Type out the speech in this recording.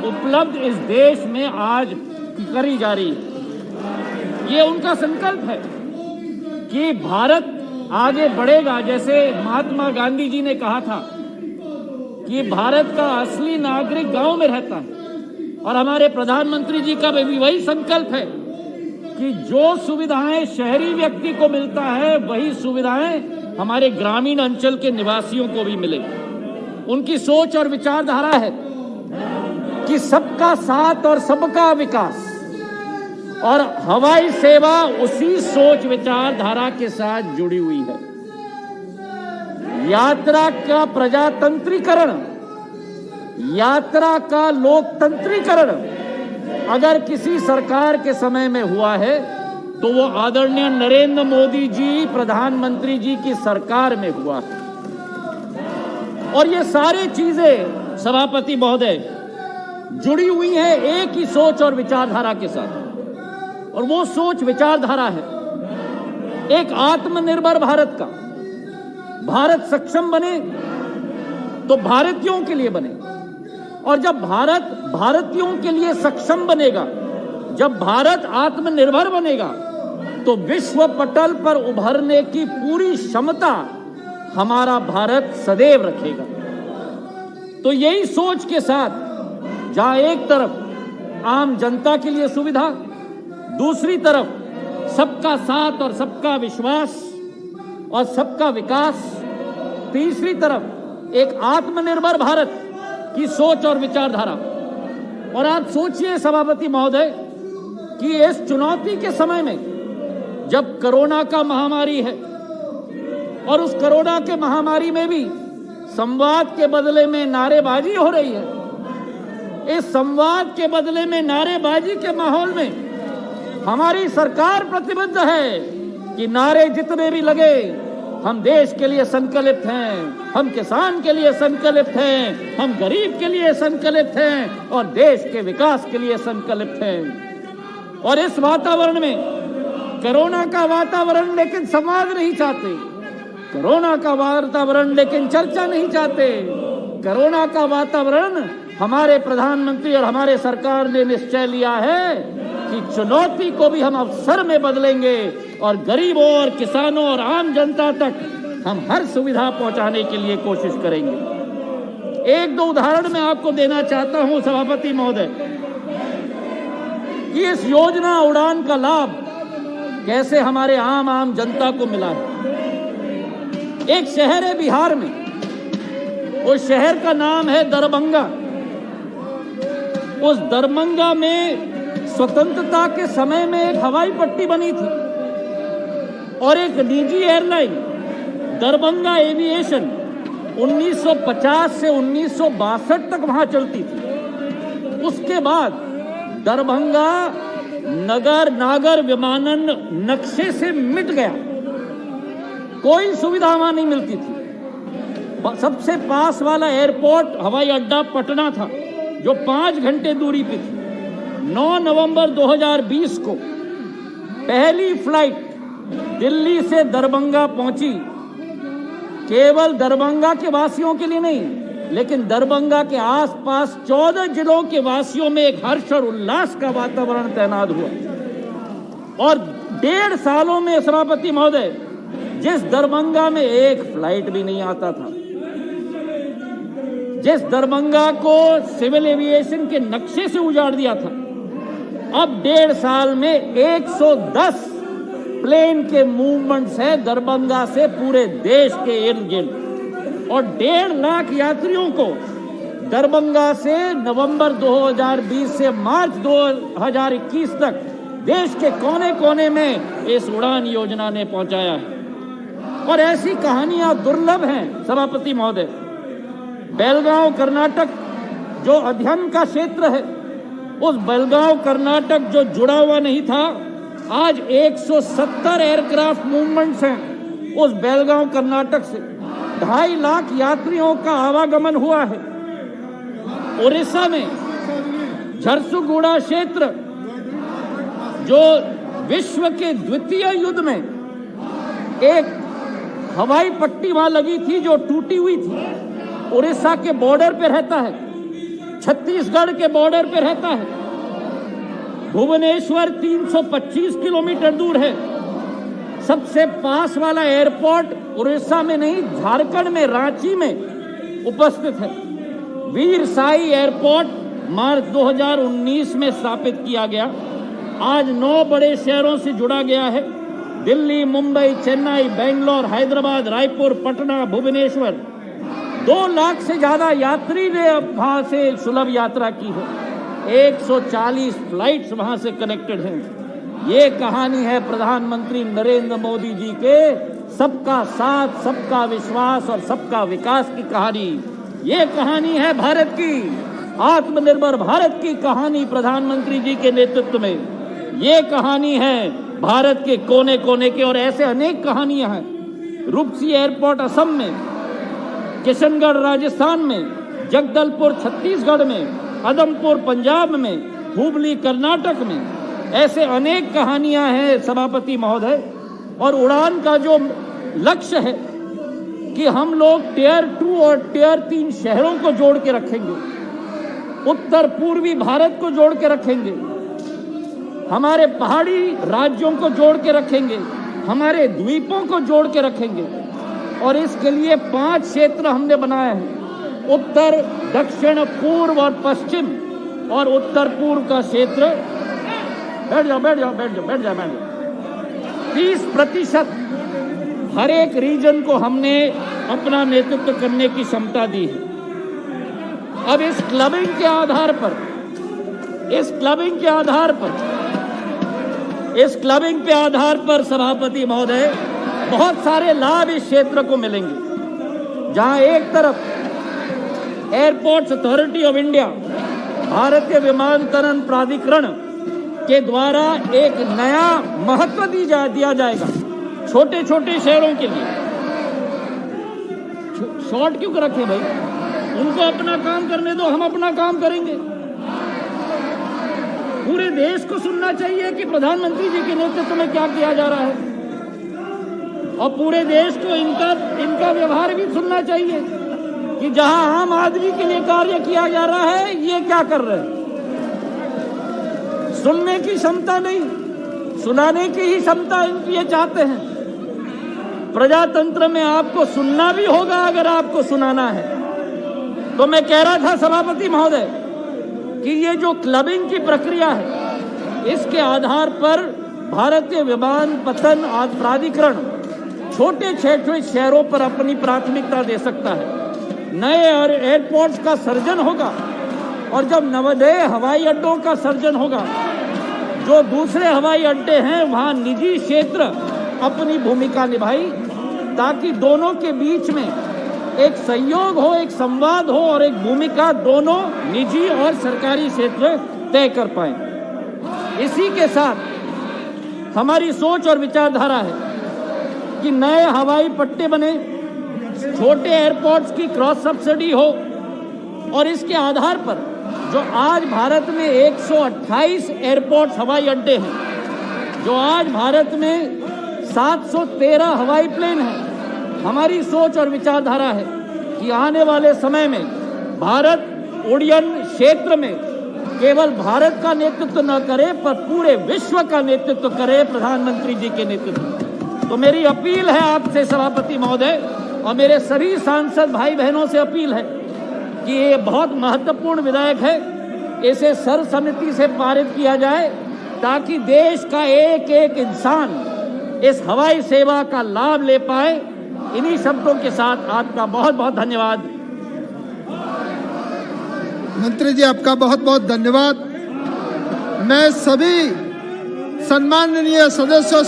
उपलब्ध इस देश में आज करी जा रही है। ये उनका संकल्प है कि भारत आगे बढ़ेगा। जैसे महात्मा गांधी जी ने कहा था कि भारत का असली नागरिक गांव में रहता है, और हमारे प्रधानमंत्री जी का भी वही संकल्प है कि जो सुविधाएं शहरी व्यक्ति को मिलता है वही सुविधाएं हमारे ग्रामीण अंचल के निवासियों को भी मिले। उनकी सोच और विचारधारा है कि सबका साथ और सबका विकास, और हवाई सेवा उसी सोच विचारधारा के साथ जुड़ी हुई है। यात्रा का प्रजातंत्रीकरण, यात्रा का लोकतंत्रीकरण अगर किसी सरकार के समय में हुआ है तो वो आदरणीय नरेंद्र मोदी जी प्रधानमंत्री जी की सरकार में हुआ है। और ये सारी चीजें सभापति महोदय जुड़ी हुई हैं एक ही सोच और विचारधारा के साथ, और वो सोच विचारधारा है एक आत्मनिर्भर भारत का। भारत सक्षम बने तो भारतीयों के लिए बने, और जब भारत भारतीयों के लिए सक्षम बनेगा, जब भारत आत्मनिर्भर बनेगा, तो विश्व पटल पर उभरने की पूरी क्षमता हमारा भारत सदैव रखेगा। तो यही सोच के साथ जहां एक तरफ आम जनता के लिए सुविधा, दूसरी तरफ सबका साथ और सबका विश्वास और सबका विकास, तीसरी तरफ एक आत्मनिर्भर भारत की सोच और विचारधारा। और आप सोचिए सभापति महोदय कि इस चुनौती के समय में जब कोरोना का महामारी है, और उस कोरोना के महामारी में भी संवाद के बदले में नारेबाजी हो रही है, इस संवाद के बदले में नारेबाजी के माहौल में हमारी सरकार प्रतिबद्ध है कि नारे जितने भी लगे, हम देश के लिए संकल्पित हैं, हम किसान के लिए संकल्पित हैं, हम गरीब के लिए संकल्पित हैं, और देश के विकास के लिए संकल्पित हैं। और इस वातावरण में, कोरोना का वातावरण लेकिन संवाद नहीं चाहते, कोरोना का वातावरण लेकिन चर्चा नहीं चाहते, कोरोना का वातावरण हमारे प्रधानमंत्री और हमारे सरकार ने निश्चय लिया है कि चुनौती को भी हम अवसर में बदलेंगे, और गरीबों और किसानों और आम जनता तक हम हर सुविधा पहुंचाने के लिए कोशिश करेंगे। एक दो उदाहरण मैं आपको देना चाहता हूं सभापति महोदय कि इस योजना उड़ान का लाभ कैसे हमारे आम जनता को मिला है। एक शहर है बिहार में, उस शहर का नाम है दरभंगा। उस दरभंगा में स्वतंत्रता के समय में एक हवाई पट्टी बनी थी, और एक निजी एयरलाइन दरभंगा एविएशन 1950 से 1962 तक वहां चलती थी। उसके बाद दरभंगा नागर विमानन नक्शे से मिट गया, कोई सुविधा वहां नहीं मिलती थी। सबसे पास वाला एयरपोर्ट हवाई अड्डा पटना था, जो 5 घंटे दूरी पे थी। 9 नवंबर 2020 को पहली फ्लाइट दिल्ली से दरभंगा पहुंची। केवल दरभंगा के वासियों के लिए नहीं, लेकिन दरभंगा के आसपास 14 जिलों के वासियों में एक हर्ष और उल्लास का वातावरण तैनात हुआ। और 1.5 सालों में सभापति महोदय, जिस दरभंगा में एक फ्लाइट भी नहीं आता था, जिस दरभंगा को सिविल एविएशन के नक्शे से उजाड़ दिया था, अब 1.5 साल में 110 प्लेन के मूवमेंट्स है दरभंगा से पूरे देश के इर्द गिर्द, और 1.5 लाख यात्रियों को दरभंगा से नवंबर 2020 से मार्च 2021 तक देश के कोने कोने में इस उड़ान योजना ने पहुंचाया है। और ऐसी कहानियां दुर्लभ हैं सभापति महोदय। बेलगांव कर्नाटक जो अध्ययन का क्षेत्र है, उस बेलगांव कर्नाटक जो जुड़ा हुआ नहीं था, आज 170 एयरक्राफ्ट मूवमेंट्स हैं उस बेलगांव कर्नाटक से। 2.5 लाख यात्रियों का आवागमन हुआ है। उड़ीसा में झरसुगुड़ा क्षेत्र जो विश्व के द्वितीय युद्ध में एक हवाई पट्टी वहां लगी थी जो टूटी हुई थी, उड़ीसा के बॉर्डर पे रहता है। छत्तीसगढ़ के बॉर्डर पे रहता है। भुवनेश्वर 325 किलोमीटर दूर है। सबसे पास वाला एयरपोर्ट उड़ीसा में नहीं, झारखंड में रांची में उपस्थित है। वीर साई एयरपोर्ट मार्च 2019 में स्थापित किया गया। आज 9 बड़े शहरों से जुड़ा गया है। दिल्ली, मुंबई, चेन्नई, बेंगलोर, हैदराबाद, रायपुर, पटना, भुवनेश्वर। 2 लाख से ज्यादा यात्री ने अब वहां से सुलभ यात्रा की है। 140 फ्लाइट्स वहां से कनेक्टेड हैं। ये कहानी है प्रधानमंत्री नरेंद्र मोदी जी के सबका साथ, सबका विश्वास और सबका विकास की कहानी। ये कहानी है भारत की, आत्मनिर्भर भारत की कहानी प्रधानमंत्री जी के नेतृत्व में। ये कहानी है भारत के कोने कोने के, और ऐसे अनेक कहानियां हैं। रूपसी एयरपोर्ट असम में, किशनगढ़ राजस्थान में, जगदलपुर छत्तीसगढ़ में, अदमपुर पंजाब में, हुबली कर्नाटक में। ऐसे अनेक कहानियां हैं सभापति महोदय। और उड़ान का जो लक्ष्य है कि हम लोग टियर 2 और टियर 3 शहरों को जोड़ के रखेंगे, उत्तर पूर्वी भारत को जोड़ के रखेंगे, हमारे पहाड़ी राज्यों को जोड़ के रखेंगे, हमारे द्वीपों को जोड़ के रखेंगे। और इसके लिए 5 क्षेत्र हमने बनाए हैं, उत्तर, दक्षिण, पूर्व और पश्चिम। और उत्तर पूर्व का क्षेत्र, बैठ जाओ 30% हर एक रीजन को हमने अपना नेतृत्व करने की क्षमता दी है। अब इस क्लबिंग के आधार पर सभापति महोदय बहुत सारे लाभ इस क्षेत्र को मिलेंगे। जहां एक तरफ एयरपोर्ट्स अथॉरिटी ऑफ इंडिया, भारतीय विमानतरण प्राधिकरण के द्वारा एक नया महत्व दिया जाएगा छोटे छोटे शहरों के लिए। शॉर्ट क्यों रखे भाई, उनको अपना काम करने दो, हम अपना काम करेंगे। पूरे देश को सुनना चाहिए कि प्रधानमंत्री जी के नेतृत्व में क्या किया जा रहा है, और पूरे देश को इनका व्यवहार भी सुनना चाहिए कि जहां आम आदमी के लिए कार्य किया जा रहा है, ये क्या कर रहे हैं। सुनने की क्षमता नहीं, सुनाने की ही क्षमता ये चाहते हैं। प्रजातंत्र में आपको सुनना भी होगा अगर आपको सुनाना है। तो मैं कह रहा था सभापति महोदय कि ये जो क्लबिंग की प्रक्रिया है, इसके आधार पर भारतीय विमानपत्तन प्राधिकरण छोटे छोटे शहरों पर अपनी प्राथमिकता दे सकता है। नए एयरपोर्ट्स का सर्जन होगा, और जब नवोदय हवाई अड्डों का सर्जन होगा, जो दूसरे हवाई अड्डे हैं वहां निजी क्षेत्र अपनी भूमिका निभाई, ताकि दोनों के बीच में एक सहयोग हो, एक संवाद हो, और एक भूमिका दोनों निजी और सरकारी क्षेत्र तय कर पाए। इसी के साथ हमारी सोच और विचारधारा है कि नए हवाई पट्टे बने, छोटे एयरपोर्ट्स की क्रॉस सब्सिडी हो, और इसके आधार पर जो आज भारत में 128 एयरपोर्ट्स हवाई अड्डे हैं, जो आज भारत में 713 हवाई प्लेन हैं, हमारी सोच और विचारधारा है कि आने वाले समय में भारत उड्डयन क्षेत्र में केवल भारत का नेतृत्व न करे, पर पूरे विश्व का नेतृत्व करे प्रधानमंत्री जी के नेतृत्व। तो मेरी अपील है आपसे सभापति महोदय, और मेरे सभी सांसद भाई बहनों से अपील है कि ये बहुत महत्वपूर्ण विधेयक है, इसे सर्वसम्मति से पारित किया जाए, ताकि देश का एक एक इंसान इस हवाई सेवा का लाभ ले पाए। इन्हीं शब्दों के साथ आपका बहुत बहुत धन्यवाद। मंत्री जी, आपका बहुत बहुत धन्यवाद। मैं सभी सम्माननीय सदस्यों